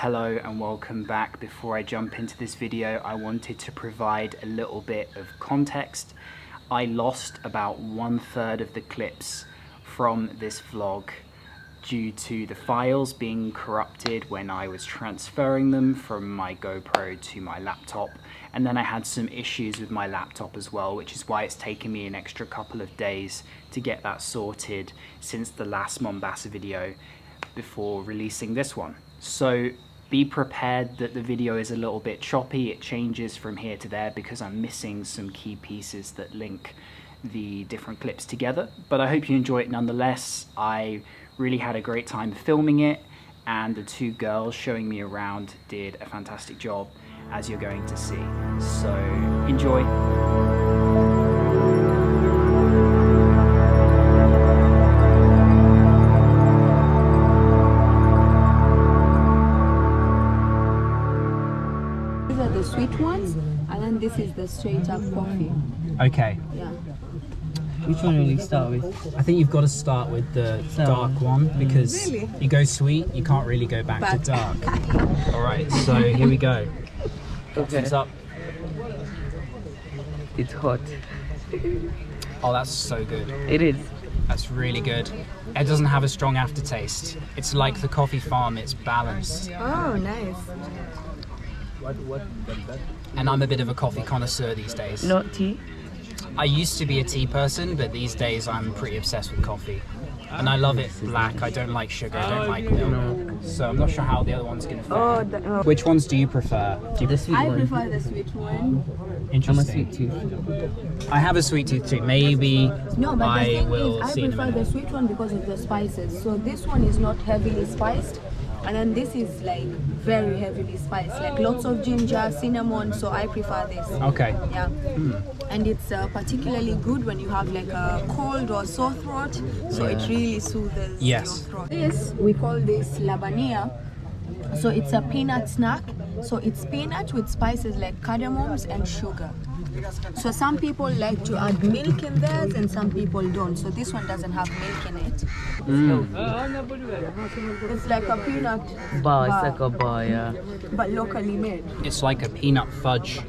Hello and welcome back. Before I jump into this video, I wanted to provide a little bit of context. I lost about 1/3 of the clips from this vlog due to the files being corrupted when I was transferring them from my GoPro to my laptop. And then I had some issues with my laptop as well, which is why it's taken me an extra couple of days to get that sorted since the last Mombasa video before releasing this one. So be prepared that the video is a little bit choppy. It changes from here to there because I'm missing some key pieces that link the different clips together. But I hope you enjoy it nonetheless. I really had a great time filming it, and the two girls showing me around did a fantastic job, as you're going to see. So enjoy. These are the sweet ones, and then this is the straight up coffee. Okay. Yeah. Which one will you start with? I think you've got to start with the dark one because Really? you go sweet, you can't really go back to dark. All right, so here we go. Okay. What's up? It's hot. Oh, that's so good. It is. That's really good. It doesn't have a strong aftertaste. It's like the coffee farm, it's balanced. Oh, nice. And I'm a bit of a coffee connoisseur these days. Not tea? I used to be a tea person, but these days I'm pretty obsessed with coffee. And I love it black. I don't like sugar, I don't like milk. So I'm not sure how the other one's going to fare. Which ones do you prefer? The sweet I one. prefer the sweet one. I'm a Interesting. sweet tooth. I have a sweet tooth too. Maybe No, but the I thing will is, see I in a prefer the minute. sweet one because of the spices. So this one is not heavily spiced, and then this is like very heavily spiced, like lots of ginger, cinnamon. So I prefer this. Okay. Yeah. And it's particularly good when you have like a cold or sore throat. So it really soothes Yes. your throat. This we call this labania. So it's a peanut snack. So it's peanut with spices like cardamoms and sugar. So some people like to add milk in theirs and some people don't. So this one doesn't have milk in it. It's like a peanut Bar, it's like a bar, yeah. but locally made. It's like a peanut fudge.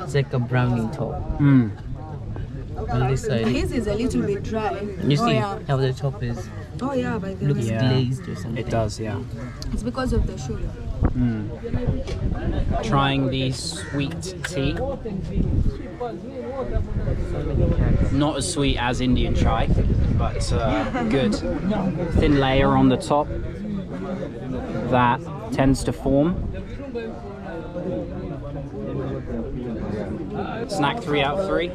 It's like a brownie top. Mm. On this side. His is a little bit dry. You see yeah. how the top is Oh yeah, by the looks way. Yeah. glazed or something. It does, yeah. It's because of the sugar. Trying the sweet tea. Not as sweet as Indian chai, but good. Thin layer on the top that tends to form. Snack 3 out of 3.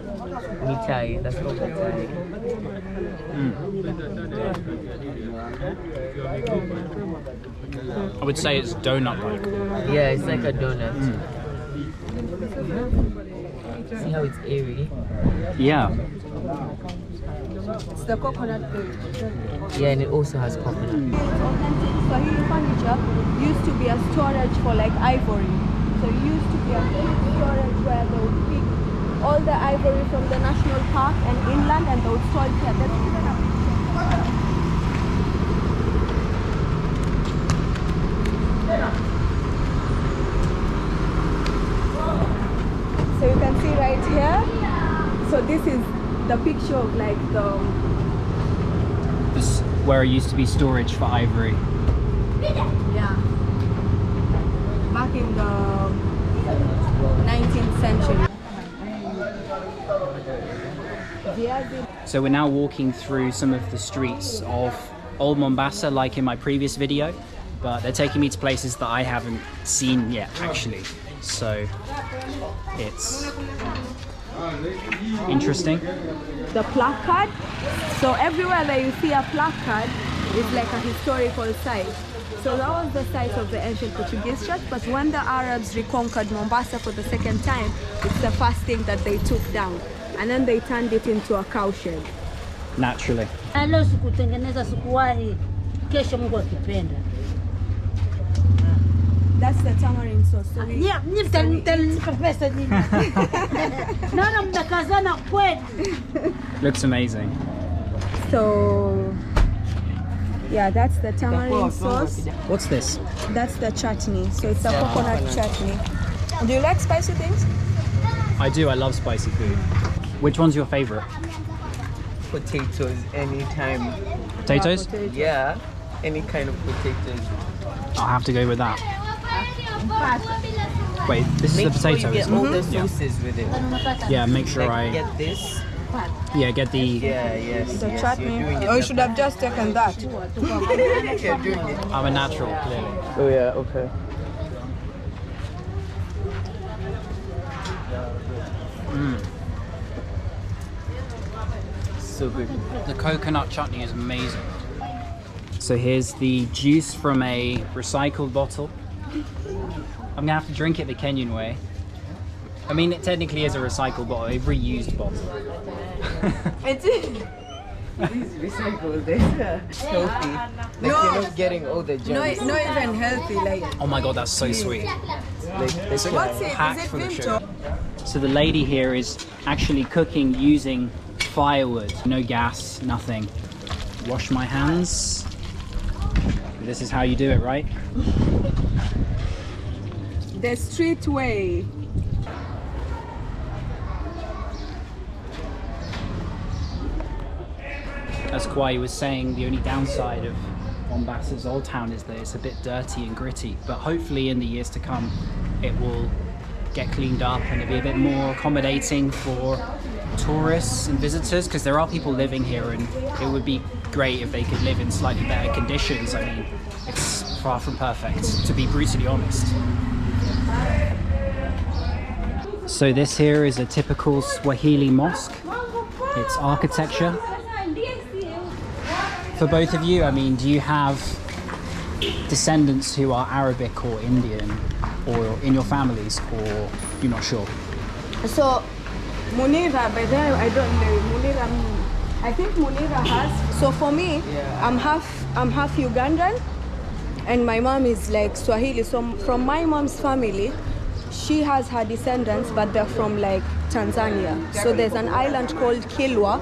Mitai, that's what mitai. I would say it's donut-like. Yeah, it's like a donut. See how it's airy? Yeah. It's the coconut milk. Yeah, and it also has coconut. Authentic Swahili furniture used to be a storage for like ivory. So it used to be a huge storage where they would pick all the ivory from the national park and inland and they would store it here. There's even a picture. So you can see right here. So this is the picture of like This where it used to be storage for ivory. yeah, back in the 19th century. So we're now walking through some of the streets of Old Mombasa, like in my previous video, but they're taking me to places that I haven't seen yet, actually. So it's interesting. The placard. So everywhere that you see a placard is like a historical site. So that was the site of the ancient Portuguese church, but when the Arabs reconquered Mombasa for the second time, it's the first thing that they took down. And then they turned it into a cowshed. Naturally. Leo sikutengeneza sikuwahi, kesho Mungu akipenda. That's the tamarind sauce. So we, Nyie mtanipa pesa nyinyi. Naona mnakazana kweli. Looks amazing. so yeah, that's the tamarind sauce. What's this? That's the chutney. So it's a Yeah, coconut coconut. chutney. Do you like spicy things? I do, I love spicy food. Which one's your favorite? Potatoes anytime. Potatoes? Yeah, any kind of potatoes. I'll have to go with that. Wait, this Make is the sure potato, you get isn't all it? the sauces with it. Yeah, make sure Like, I get this. get the. Yeah, yes, The yes. chutney. You're doing it. Oh, you should have just taken that. You're doing it. I'm a natural, clearly. Oh yeah, okay. So good. The coconut chutney is amazing. So here's the juice from a recycled bottle. I'm gonna have to drink it the Kenyan way. I mean, it technically is a recycled bottle, a reused bottle. It is. These recycled, they're healthy. Like No. you're not getting all the germs. Not even healthy. Like, Oh my god, that's so sweet. Like, it's what's it? Packed Is it full of Vimto? sugar. So the lady here is actually cooking using firewood. No gas, nothing. Wash my hands. This is how you do it, right? The street way. As Kwai was saying, the only downside of Mombasa's old town is that it's a bit dirty and gritty, but hopefully in the years to come it will get cleaned up and it'll be a bit more accommodating for tourists and visitors, because there are people living here and it would be great if they could live in slightly better conditions. I mean, it's far from perfect, to be brutally honest. So this here is a typical Swahili mosque. It's architecture. For both of you, I mean, do you have descendants who are Arabic or Indian or in your families, or you're not sure? So Munira, by the way, I don't know. Munira, I think Munira has. So for me, Yeah. I'm half Ugandan, and my mom is like Swahili. So from my mom's family, she has her descendants, but they're from like Tanzania. So there's an island called Kilwa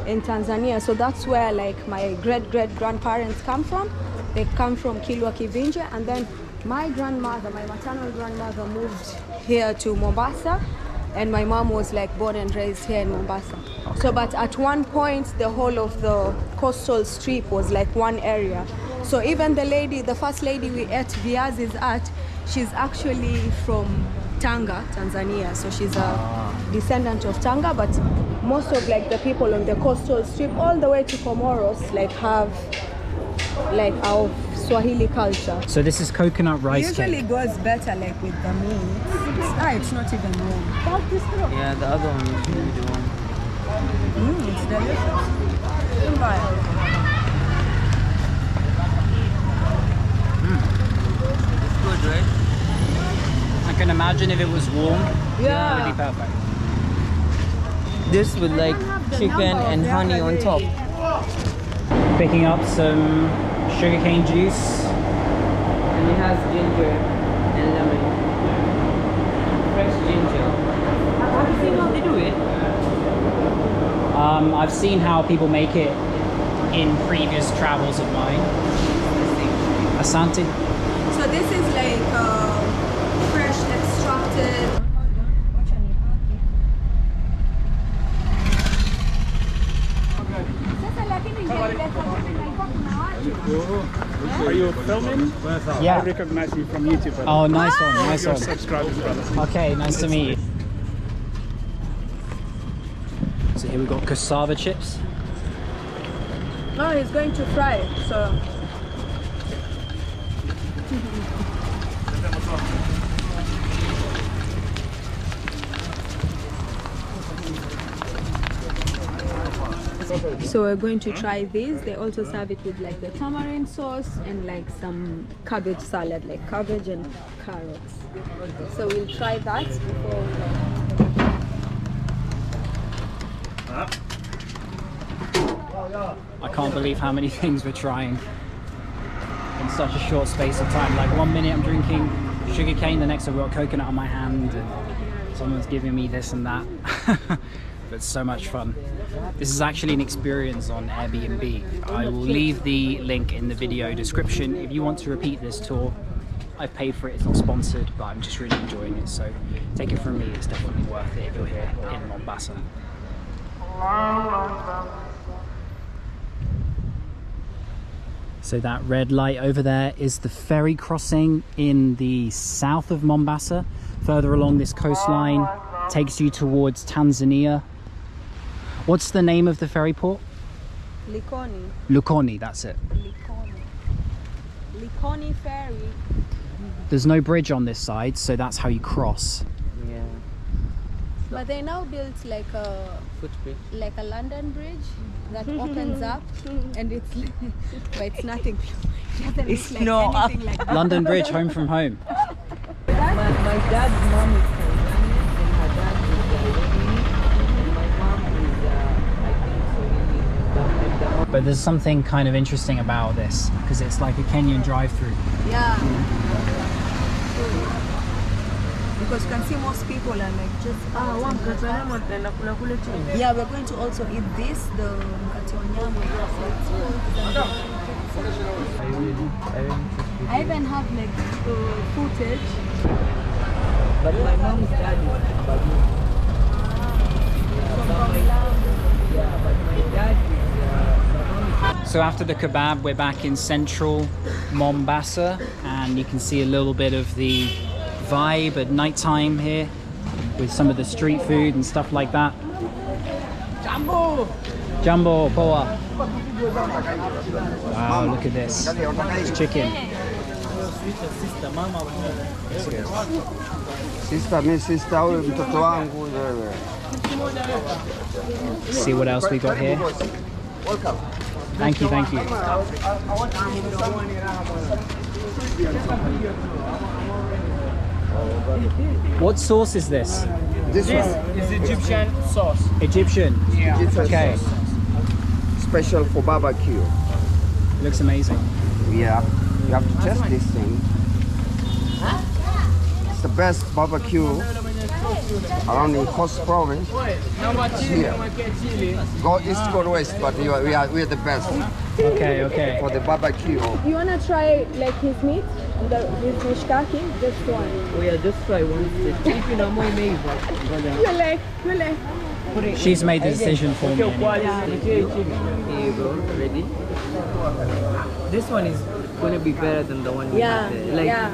in Tanzania. So that's where like my great grandparents come from. They come from Kilwa Kivinje, and then my grandmother, my maternal grandmother, moved here to Mombasa, and my mom was like born and raised here in Mombasa. So but at one point the whole of the coastal strip was like one area. So even the first lady we ate viazis at, she's actually from Tanga, Tanzania. So she's a descendant of Tanga, but most of like the people on the coastal strip all the way to Comoros like have like our Swahili culture. So this is coconut rice Usually cake. goes better like with the meat. It's not even warm. Yeah, the other one is really the one. It's delicious. Try It's good, right? I can imagine if it was warm, it Yeah. would be perfect. This with like chicken and honey on top. Picking up some sugarcane juice. And it has ginger and lemon. Fresh ginger. Have you seen how they do it? I've seen how people make it in previous travels of mine. Asante. So this is like fresh extracted. Are you filming? Yeah. I recognize you from YouTube. brother. Oh, nice one, nice Your one. subscribers, brother. Okay, nice to meet you. So here we've got cassava chips. No, he's going to fry it. So So we're going to try these. They also serve it with like the tamarind sauce and like some cabbage salad, like cabbage and carrots. So we'll try that before I can't believe how many things we're trying in such a short space of time. Like 1 minute I'm drinking sugarcane, the next I've got coconut on my hand, and someone's giving me this and that. but so much fun. This is actually an experience on Airbnb. I will leave the link in the video description if you want to repeat this tour. I've paid for it, it's not sponsored, but I'm just really enjoying it, so take it from me, it's definitely worth it if you're here in Mombasa. So that red light over there is the ferry crossing in the south of Mombasa. Further along this coastline takes you towards Tanzania. What's the name of the ferry port? Likoni. Likoni, that's it. Likoni Ferry. There's no bridge on this side, so that's how you cross. Yeah. But they now built like a London Bridge that opens up, and it's but it's nothing. It's like not. anything like that. London Bridge, home from home. My dad's mom is Tanzanian, and her dad is and my mom is I think Swahili. But there's something kind of interesting about this, because it's like a Kenyan drive-through. Yeah. Because you can see most people are like just yeah, we're going to also eat this, the mkate wa nyama. I even have like footage. But my mom's dad is Babu. Yeah, but my dad is So after the kebab, we're back in central Mombasa, and you can see a little bit of the vibe at nighttime here with some of the street food and stuff like that. Jumbo, poa. Wow, look at this. It's chicken. It's good. Sister, huyu mtoto wangu wewe. See what else we got here. Thank you, thank you. What sauce is this? This one, It's Egyptian sauce. Egyptian. Yeah. Egyptian Okay. sauce. Special for barbecue. Looks amazing. Yeah, you have to test this thing. It's the best barbecue around in Coast Province. Here. Go east, go west, but we are the best Okay, okay. for the barbecue. You wanna try like his meat, his mishkaki, just one. Oh yeah, just try one. Chicken or more maybe. Yule. She's made the decision for me. Anyway. Here you go, ready? This one is gonna be better than the one we Yeah, had there. Like, yeah.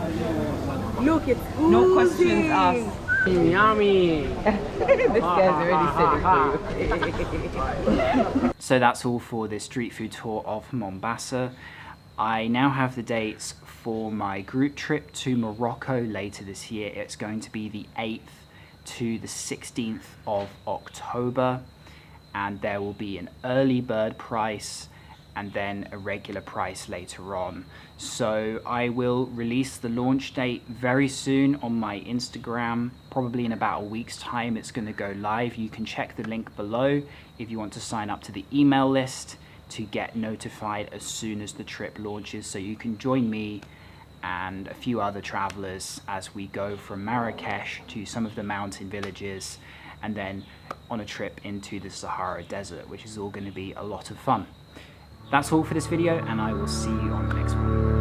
Look, it's no questions oozing. asked. Yummy. This guy's already said it for you. So that's all for this street food tour of Mombasa. I now have the dates for my group trip to Morocco later this year. It's going to be the 8th to the 16th of October, and there will be an early bird price and then a regular price later on. So I will release the launch date very soon on my Instagram, probably in about a week's time. It's going to go live. You can check the link below if you want to sign up to the email list to get notified as soon as the trip launches, so you can join me and a few other travelers as we go from Marrakesh to some of the mountain villages and then on a trip into the Sahara Desert, which is all going to be a lot of fun. That's all for this video, and I will see you on the next one.